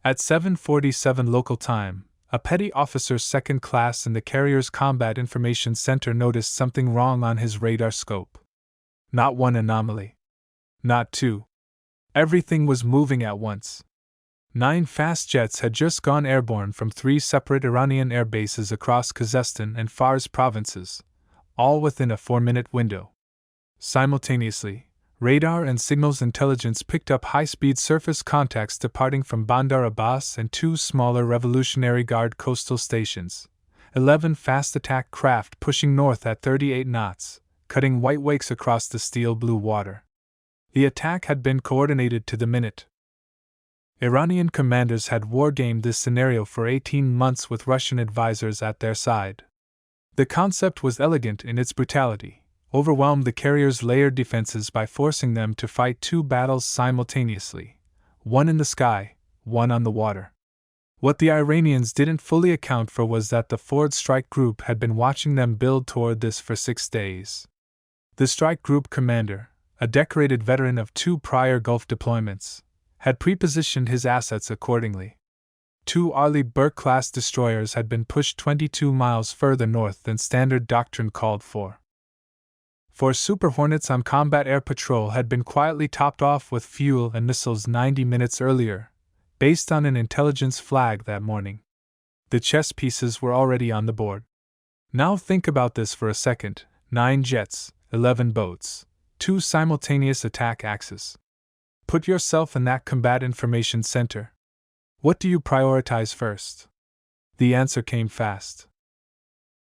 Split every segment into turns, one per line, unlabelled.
At 7:47 local time, a petty officer second class in the carrier's Combat Information Center noticed something wrong on his radar scope. Not one anomaly. Not two. Everything was moving at once. 9 fast jets had just gone airborne from 3 separate Iranian air bases across Khuzestan and Fars provinces, all within a 4-minute window. Simultaneously, radar and signals intelligence picked up high-speed surface contacts departing from Bandar Abbas and 2 smaller Revolutionary Guard coastal stations, 11 fast attack craft pushing north at 38 knots, cutting white wakes across the steel-blue water. The attack had been coordinated to the minute. Iranian commanders had wargamed this scenario for 18 months with Russian advisors at their side. The concept was elegant in its brutality, overwhelmed the carriers' layered defenses by forcing them to fight 2 battles simultaneously, one in the sky, one on the water. What the Iranians didn't fully account for was that the Ford Strike Group had been watching them build toward this for 6 days. The Strike Group commander, a decorated veteran of 2 prior Gulf deployments, had prepositioned his assets accordingly. 2 Arleigh Burke-class destroyers had been pushed 22 miles further north than standard doctrine called for. 4 Super Hornets on combat air patrol had been quietly topped off with fuel and missiles 90 minutes earlier, based on an intelligence flag that morning. The chess pieces were already on the board. Now think about this for a second: 9 jets, 11 boats, 2 simultaneous attack axes. Put yourself in that combat information center. What do you prioritize first? The answer came fast.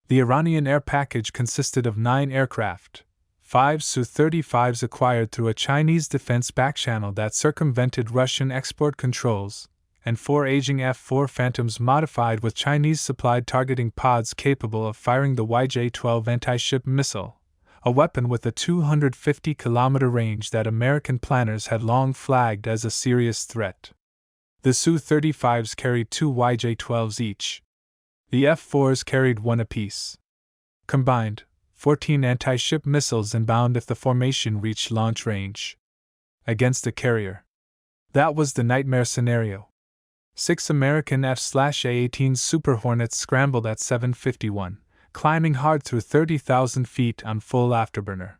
The Iranian air package consisted of 9 aircraft, 5 Su-35s acquired through a Chinese defense backchannel that circumvented Russian export controls, and 4 aging F-4 Phantoms modified with Chinese-supplied targeting pods capable of firing the YJ-12 anti-ship missile, a weapon with a 250-kilometer range that American planners had long flagged as a serious threat. The Su-35s carried 2 YJ-12s each. The F-4s carried 1 apiece. Combined, 14 anti-ship missiles inbound if the formation reached launch range. Against a carrier. That was the nightmare scenario. 6 American F/A-18 Super Hornets scrambled at 7:51. Climbing hard through 30,000 feet on full afterburner.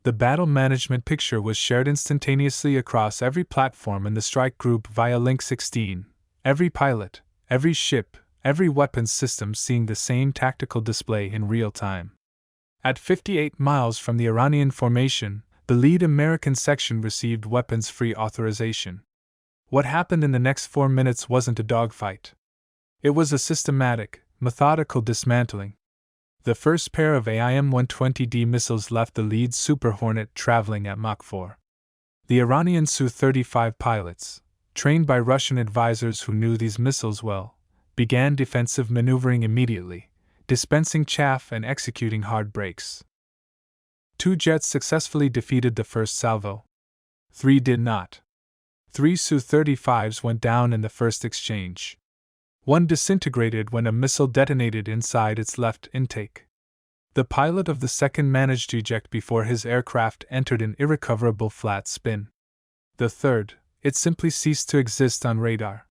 The battle management picture was shared instantaneously across every platform in the strike group via Link 16, every pilot, every ship, every weapons system seeing the same tactical display in real time. At 58 miles from the Iranian formation, the lead American section received weapons-free authorization. What happened in the next 4 minutes wasn't a dogfight. It was a systematic, methodical dismantling. The first pair of AIM-120D missiles left the lead Super Hornet traveling at Mach 4. The Iranian Su-35 pilots, trained by Russian advisors who knew these missiles well, began defensive maneuvering immediately, dispensing chaff and executing hard brakes. 2 jets successfully defeated the first salvo. 3 did not. 3 Su-35s went down in the first exchange. 1 disintegrated when a missile detonated inside its left intake. The pilot of the second managed to eject before his aircraft entered an irrecoverable flat spin. The third, it simply ceased to exist on radar.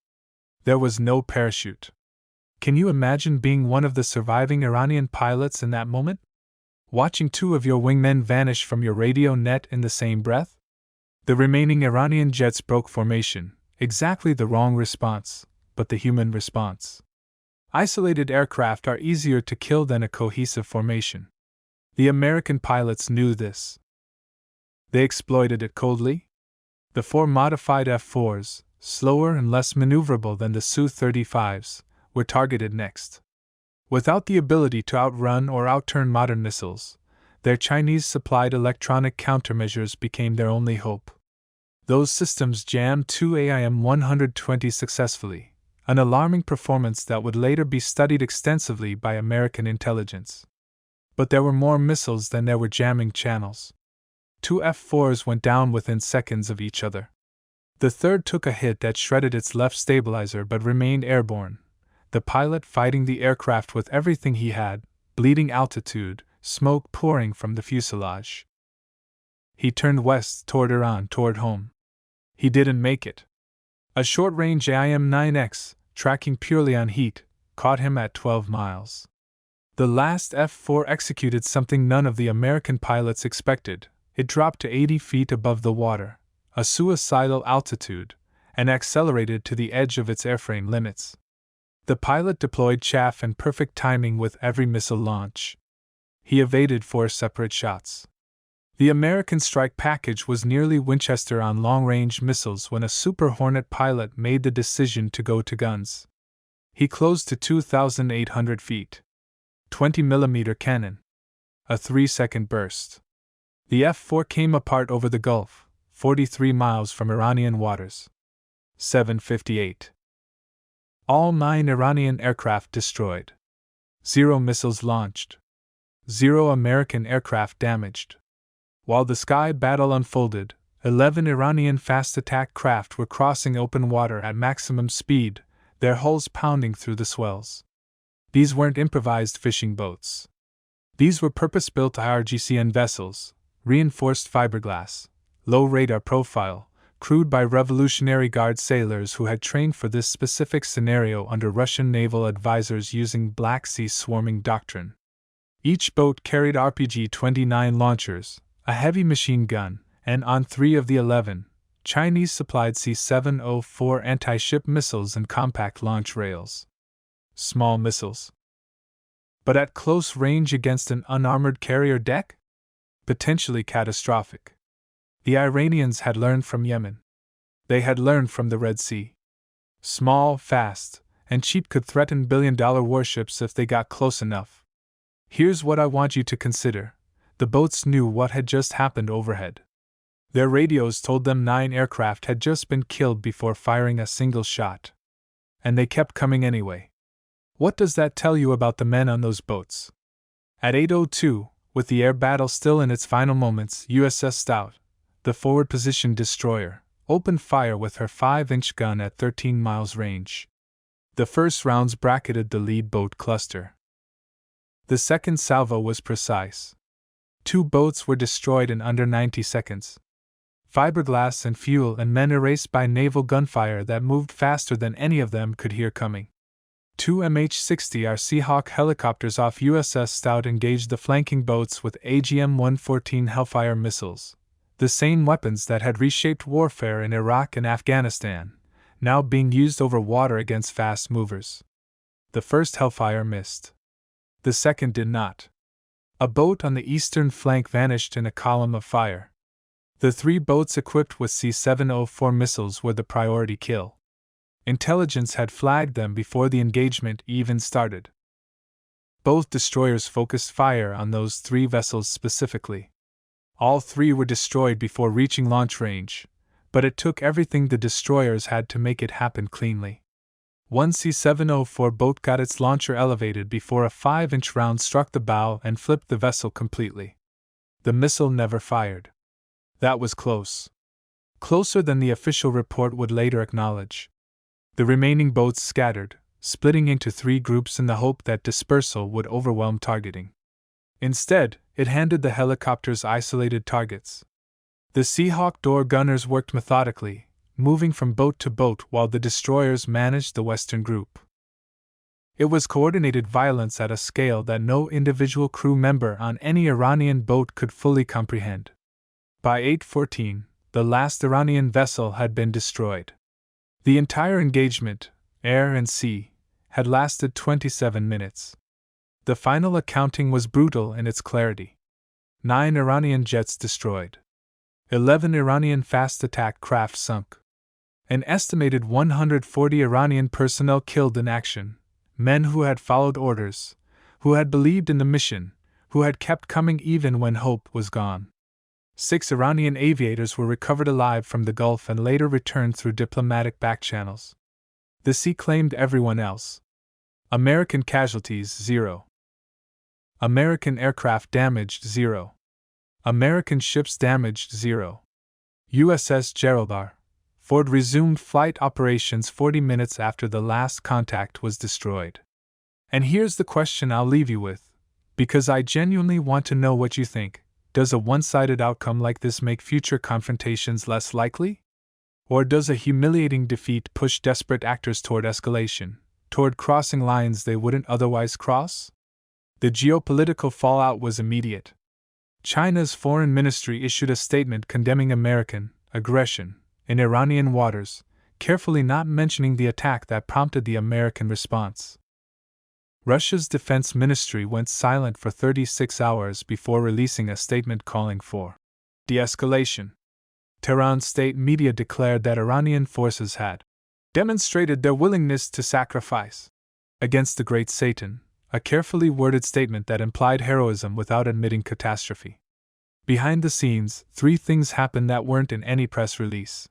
There was no parachute. Can you imagine being one of the surviving Iranian pilots in that moment? Watching 2 of your wingmen vanish from your radio net in the same breath? The remaining Iranian jets broke formation, exactly the wrong response, but the human response. Isolated aircraft are easier to kill than a cohesive formation. The American pilots knew this. They exploited it coldly. The 4 modified F-4s, slower and less maneuverable than the Su-35s, were targeted next. Without the ability to outrun or outturn modern missiles, their Chinese-supplied electronic countermeasures became their only hope. Those systems jammed 2 AIM-120 successfully, an alarming performance that would later be studied extensively by American intelligence. But there were more missiles than there were jamming channels. 2 F-4s went down within seconds of each other. The third took a hit that shredded its left stabilizer but remained airborne, the pilot fighting the aircraft with everything he had, bleeding altitude, smoke pouring from the fuselage. He turned west toward Iran, toward home. He didn't make it. A short-range AIM-9X, tracking purely on heat, caught him at 12 miles. The last F-4 executed something none of the American pilots expected. It dropped to 80 feet above the water, a suicidal altitude, and accelerated to the edge of its airframe limits. The pilot deployed chaff and perfect timing with every missile launch. He evaded 4 separate shots. The American strike package was nearly Winchester on long-range missiles when a Super Hornet pilot made the decision to go to guns. He closed to 2,800 feet. 20mm cannon. A 3-second burst. The F-4 came apart over the Gulf, 43 miles from Iranian waters. 7:58. All 9 Iranian aircraft destroyed. 0 missiles launched. 0 American aircraft damaged. While the sky battle unfolded, 11 Iranian fast attack craft were crossing open water at maximum speed, their hulls pounding through the swells. These weren't improvised fishing boats. These were purpose-built IRGCN vessels, reinforced fiberglass, low radar profile, crewed by Revolutionary Guard sailors who had trained for this specific scenario under Russian naval advisors using Black Sea swarming doctrine. Each boat carried RPG-29 launchers, a heavy machine gun, and on 3 of the 11, Chinese-supplied C-704 anti-ship missiles and compact launch rails. Small missiles. But at close range against an unarmored carrier deck? Potentially catastrophic. The Iranians had learned from Yemen. They had learned from the Red Sea. Small, fast, and cheap could threaten billion-dollar warships if they got close enough. Here's what I want you to consider. The boats knew what had just happened overhead. Their radios told them 9 aircraft had just been killed before firing a single shot. And they kept coming anyway. What does that tell you about the men on those boats? At 8:02, with the air battle still in its final moments, USS Stout, the forward-positioned destroyer, opened fire with her 5-inch gun at 13 miles range. The first rounds bracketed the lead boat cluster. The second salvo was precise. 2 boats were destroyed in under 90 seconds. Fiberglass and fuel and men erased by naval gunfire that moved faster than any of them could hear coming. 2 MH-60R Seahawk helicopters off USS Stout engaged the flanking boats with AGM-114 Hellfire missiles, the same weapons that had reshaped warfare in Iraq and Afghanistan, now being used over water against fast movers. The first Hellfire missed. The second did not. A boat on the eastern flank vanished in a column of fire. The 3 boats equipped with C-704 missiles were the priority kill. Intelligence had flagged them before the engagement even started. Both destroyers focused fire on those 3 vessels specifically. All 3 were destroyed before reaching launch range, but it took everything the destroyers had to make it happen cleanly. One C-704 boat got its launcher elevated before a 5-inch round struck the bow and flipped the vessel completely. The missile never fired. That was close. Closer than the official report would later acknowledge. The remaining boats scattered, splitting into 3 groups in the hope that dispersal would overwhelm targeting. Instead, it handed the helicopters isolated targets. The Seahawk door gunners worked methodically, moving from boat to boat while the destroyers managed the western group. It was coordinated violence at a scale that no individual crew member on any Iranian boat could fully comprehend. By 8:14, the last Iranian vessel had been destroyed. The entire engagement, air and sea, had lasted 27 minutes. The final accounting was brutal in its clarity. 9 Iranian jets destroyed. 11 Iranian fast attack craft sunk. An estimated 140 Iranian personnel killed in action, men who had followed orders, who had believed in the mission, who had kept coming even when hope was gone. 6 Iranian aviators were recovered alive from the Gulf and later returned through diplomatic backchannels. The sea claimed everyone else. American casualties 0. American aircraft damaged 0. American ships damaged 0. USS Geraldar, Ford resumed flight operations 40 minutes after the last contact was destroyed. And here's the question I'll leave you with, because I genuinely want to know what you think. Does a one-sided outcome like this make future confrontations less likely? Or does a humiliating defeat push desperate actors toward escalation, toward crossing lines they wouldn't otherwise cross? The geopolitical fallout was immediate. China's foreign ministry issued a statement condemning American aggression in Iranian waters, carefully not mentioning the attack that prompted the American response. Russia's defense ministry went silent for 36 hours before releasing a statement calling for de-escalation. Tehran's state media declared that Iranian forces had demonstrated their willingness to sacrifice against the Great Satan, a carefully worded statement that implied heroism without admitting catastrophe. Behind the scenes, three things happened that weren't in any press release.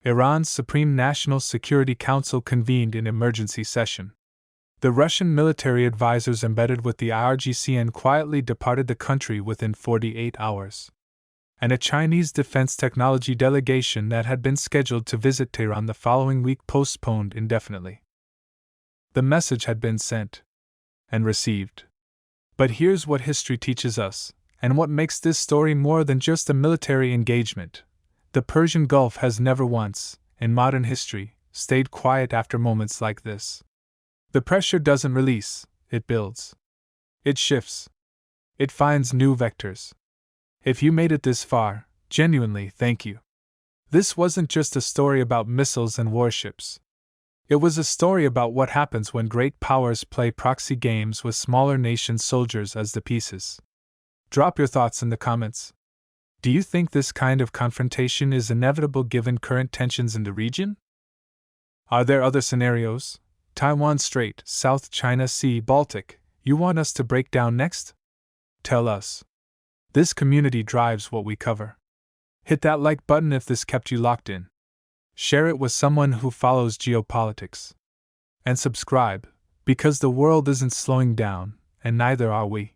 Iran's Supreme National Security Council convened in emergency session. The Russian military advisors embedded with the IRGCN quietly departed the country within 48 hours. And a Chinese defense technology delegation that had been scheduled to visit Tehran the following week postponed indefinitely. The message had been sent and received. But here's what history teaches us, and what makes this story more than just a military engagement. The Persian Gulf has never once, in modern history, stayed quiet after moments like this. The pressure doesn't release, it builds. It shifts. It finds new vectors. If you made it this far, genuinely thank you. This wasn't just a story about missiles and warships. It was a story about what happens when great powers play proxy games with smaller nations' soldiers as the pieces. Drop your thoughts in the comments. Do you think this kind of confrontation is inevitable given current tensions in the region? Are there other scenarios, Taiwan Strait, South China Sea, Baltic, you want us to break down next? Tell us. This community drives what we cover. Hit that like button if this kept you locked in. Share it with someone who follows geopolitics. And subscribe, because the world isn't slowing down, and neither are we.